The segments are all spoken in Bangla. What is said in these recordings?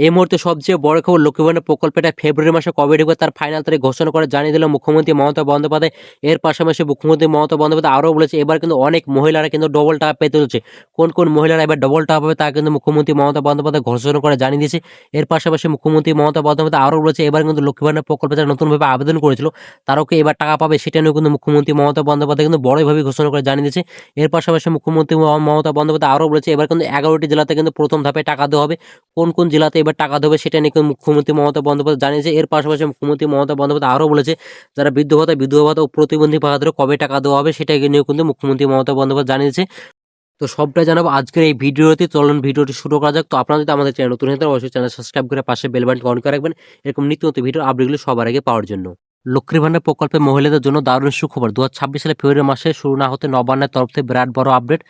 এই মুহূর্তে সবচেয়ে বড় খবর, লক্ষ্মী ভান্ডার প্রকল্পটা ফেব্রুয়ারি মাসে কবে ঢুকবে তার ফাইনাল তারিখ ঘোষণা করে জানিয়ে দিল মুখ্যমন্ত্রী মমতা বন্দ্যোপাধ্যায়। এর পাশাপাশি মুখ্যমন্ত্রী মমতা বন্দ্যোপাধ্যায় আরও বলেছে এবার কিন্তু অনেক মহিলারা কিন্তু ডবল টাকা পেতে চলেছে। কোন কোন মহিলারা এবার ডবল টাকা পাবে তা কিন্তু মুখ্যমন্ত্রী মমতা বন্দ্যোপাধ্যায় ঘোষণা করে জানিয়ে দিয়েছে। এর পাশাপাশি মুখ্যমন্ত্রী মমতা বন্দ্যোপাধ্যায় আরও বলেছে এবার কিন্তু লক্ষ্মী ভান্ডার প্রকল্পে যারা নতুনভাবে আবেদন করেছিল তারাও কি এবার টাকা পাবে সেটা নিয়েও কিন্তু মুখ্যমন্ত্রী মমতা বন্দ্যোপাধ্যায় কিন্তু বড়ভাবে ঘোষণা করে জানিয়ে দিয়েছে। এর পাশাপাশি মুখ্যমন্ত্রী মমতা বন্দ্যোপাধ্যায় আরও বলেছে এবার কিন্তু 11টি জেলাতে কিন্তু প্রথম ধাপে টাকা দেওয়া হবে। কোন কোন জেলাতে এবার টাকা দেবে সেটা নিয়ে কিন্তু মুখ্যমন্ত্রী মমতা বন্দ্যোপাধ্যায় জানিয়েছে। এর পাশাপাশি মুখ্যমন্ত্রী মমতা বন্দ্যোপাধ্যায় আরও বলেছে যারা বিধবা ভাতা ও প্রতিবন্ধী ভাতাদের কবে টাকা দেওয়া হবে সেটা নিয়েও কিন্তু মুখ্যমন্ত্রী মমতা বন্দ্যোপাধ্যায় জানিয়েছে। তো সবটাই জানাবো আজকের এই ভিডিওতে। চলুন ভিডিওটি শুরু করা যাক। তো আপনারা যদি আমাদের চ্যানেল নতুন হয়ে থাকেন অবশ্যই চ্যানেল সাবস্ক্রাইব করে পাশে বেল বাটনটি অন করে রাখবেন এরকম নিত্য নতুন ভিডিও আপডেটগুলো সবার আগে পাওয়ার জন্য। লক্ষ্মী ভান্ডার প্রকল্পে মহিলাদের জন্য দারুণ সুখবর। 2026 সালে ফেব্রুয়ারি মাসে শুরু না হতে নবান্নের তরফ থেকে বিরাট বড় আপডেট।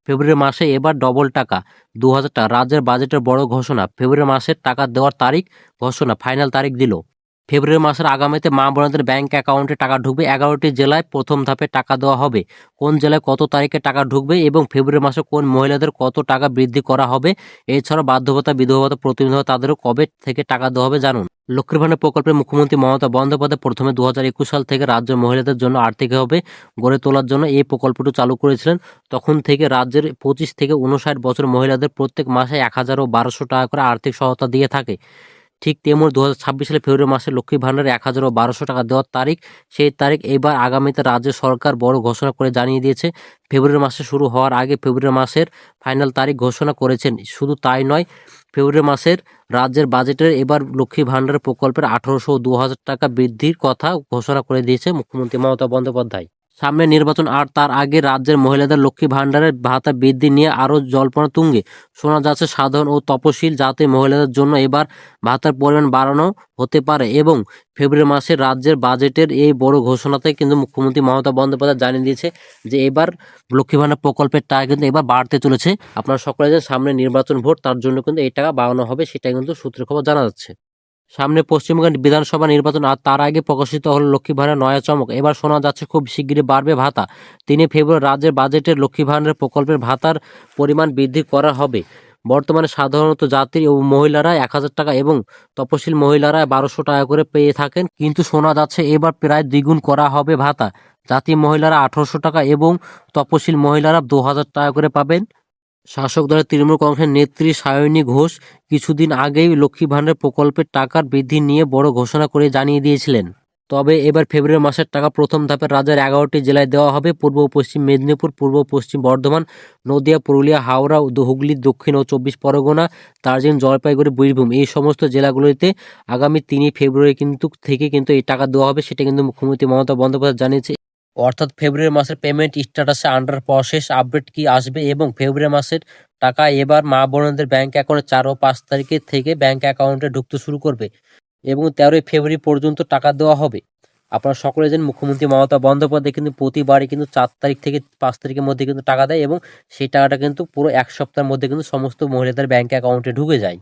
ফেব্রুয়ারি মাসে এবার ডবল টাকা 2000 টাকা। রাজ্যের বাজেটের বড় ঘোষণা। ফেব্রুয়ারি মাসের টাকা দেওয়ার তারিখ ঘোষণা, ফাইনাল তারিখ দিল। ফেব্রুয়ারি মাসের আগামীতে মা বোনদের ব্যাংক অ্যাকাউন্টে টাকা ঢুকবে। 11টি জেলায় প্রথম ধাপে টাকা দেওয়া হবে। কোন জেলায় কত তারিখে টাকা ঢুকবে এবং ফেব্রুয়ারি মাসে কোন মহিলাদের কত টাকা বৃদ্ধি করা হবে, এছাড়া বার্ধক্য ভাতা, বিধবা ভাতা, প্রতিবন্ধী ভাতা তাদেরও কবে থেকে টাকা দেওয়া হবে জানুন। লক্ষ্মীর ভান্ডার প্রকল্পে মুখ্যমন্ত্রী মমতা বন্দ্যোপাধ্যায় প্রথমে 2021 সাল থেকে রাজ্যের মহিলাদের জন্য আর্থিকভাবে গড়ে তোলার জন্য এই প্রকল্পটি চালু করেছিলেন। তখন থেকে রাজ্যের 25 থেকে 59 বছর মহিলাদের প্রত্যেক মাসে 1000 ও 1200 টাকা করে আর্থিক সহায়তা দিয়ে থাকে। ঠিক তেমন 2026 সালে ফেব্রুয়ারি মাসে লক্ষ্মী ভান্ডারে 1000 ও 1200 টাকা দেওয়ার তারিখ, সেই তারিখ এবার আগামীতে রাজ্য সরকার বড় ঘোষণা করে জানিয়ে দিয়েছে। ফেব্রুয়ারি মাসে শুরু হওয়ার আগে ফেব্রুয়ারি মাসের ফাইনাল তারিখ ঘোষণা করেছেন। শুধু তাই নয়, ফেব্রুয়ারি মাসের রাজ্যের বাজেটের এবার লক্ষ্মী ভান্ডার প্রকল্পের 1800 ও 2000 টাকা বৃদ্ধির কথা ঘোষণা করে দিয়েছে মুখ্যমন্ত্রী মমতা বন্দ্যোপাধ্যায়। সামনে নির্বাচন আর তার আগে রাজ্যের মহিলাদের লক্ষ্মী ভান্ডারের ভাতা বৃদ্ধি নিয়ে আরও জল্পনা তুঙ্গে। শোনা যাচ্ছে সাধারণ ও তপশিল জাতি মহিলাদের জন্য এবার ভাতার পরিমাণ বাড়ানো হতে পারে এবং ফেব্রুয়ারি মাসে রাজ্যের বাজেটের এই বড় ঘোষণাতে কিন্তু মুখ্যমন্ত্রী মমতা বন্দ্যোপাধ্যায় জানিয়ে দিয়েছে যে এবার লক্ষ্মী ভান্ডার প্রকল্পের টাকা কিন্তু এবার বাড়তে চলেছে। আপনারা সকলে জানেন সামনে নির্বাচন ভোট, তার জন্য কিন্তু এই টাকা বাড়ানো হবে, সেটাই কিন্তু সূত্রের খবর জানা যাচ্ছে। সামনে পশ্চিমবঙ্গ বিধানসভা নির্বাচন আর তার আগে প্রকাশিত হলো লক্ষ্মী ভান্ডার নয়া চমক। এবার শোনা যাচ্ছে খুব শিগগিরই বাড়বে ভাতা। 3 ফেব্রুয়ারি রাজ্যের বাজেটের লক্ষ্মী ভান্ডার প্রকল্পের ভাতার পরিমাণ বৃদ্ধি করা হবে। বর্তমানে সাধারণত জাতি ও মহিলারা 1000 টাকা এবং তপশিল মহিলারা 1200 টাকা করে পেয়ে থাকেন, কিন্তু শোনা যাচ্ছে এবার প্রায় দ্বিগুণ করা হবে ভাতা। জাতি মহিলারা 1800 টাকা এবং তপশিল মহিলারা 2000 টাকা করে পাবেন। শাসক দলের তৃণমূল কংগ্রেসের নেত্রী সায়নী ঘোষ কিছুদিন আগেই লক্ষ্মী ভান্ডার প্রকল্পের টাকার বৃদ্ধি নিয়ে বড় ঘোষণা করে জানিয়ে দিয়েছিলেন। তবে এবার ফেব্রুয়ারি মাসের টাকা প্রথম ধাপে রাজ্যের 11টি জেলায় দেওয়া হবে। পূর্ব ও পশ্চিম মেদিনীপুর, পূর্ব পশ্চিম বর্ধমান, নদিয়া, পুরুলিয়া, হাওড়া, হুগলি, দক্ষিণ ও 24 পরগনা, দার্জিলিং, জলপাইগুড়ি, বীরভূম এই সমস্ত জেলাগুলিতে আগামী 3 ফেব্রুয়ারি কিন্তু এই টাকা দেওয়া হবে, সেটা কিন্তু মুখ্যমন্ত্রী মমতা বন্দ্যোপাধ্যায় জানিয়েছে। অর্থাৎ ফেব্রুয়ারি মাসের পেমেন্ট স্ট্যাটাসে আন্ডার প্রসেস আপডেট কি আসবে এবং ফেব্রুয়ারি মাসের টাকা এবার মা বোনদের ব্যাংক অ্যাকাউন্টে 4 ও 5 তারিখে থেকে ব্যাংক অ্যাকাউন্টে ঢুকতে শুরু করবে এবং 13 ফেব্রুয়ারি পর্যন্ত টাকা দেওয়া হবে। আপনারা সকলে জানেন মুখ্যমন্ত্রী মমতা বন্দ্যোপাধ্যায় কিন্তু প্রতিবারই কিন্তু 4 তারিখ থেকে 5 তারিখের মধ্যে কিন্তু টাকা দেয় এবং সেই টাকাটা কিন্তু পুরো এক সপ্তাহের মধ্যে কিন্তু সমস্ত মহিলাদের ব্যাংক অ্যাকাউন্টে ঢুকে যায়।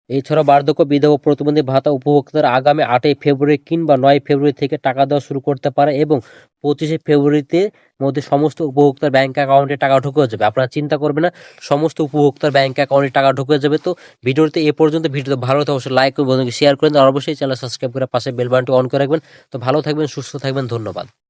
এছাড়া বার্ধক্য, বিধবা, প্রতিবন্ধী ভাতা উপভোক্তারা আগামী 8 ফেব্রুয়ারি কিংবা 9 ফেব্রুয়ারি থেকে টাকা দেওয়া শুরু করতে পারে এবং 25 ফেব্রুয়ারিতে মধ্যে সমস্ত উপভোক্তার ব্যাংক অ্যাকাউন্টে টাকা ঢুকে যাবে। আপনারা চিন্তা করবেন না, সমস্ত উপভোক্তার ব্যাংক অ্যাকাউন্টে টাকা ঢুকে যাবে। তো ভিডিওতে এ পর্যন্ত। ভিডিওতে ভালো লাগলে অবশ্যই লাইক করে বন্ধুকে শেয়ার করেন আর অবশ্যই চ্যানেল সাবস্ক্রাইব করে পাশে বেল বাটনটি অন করে রাখবেন। তো ভালো থাকবেন, সুস্থ থাকবেন, ধন্যবাদ।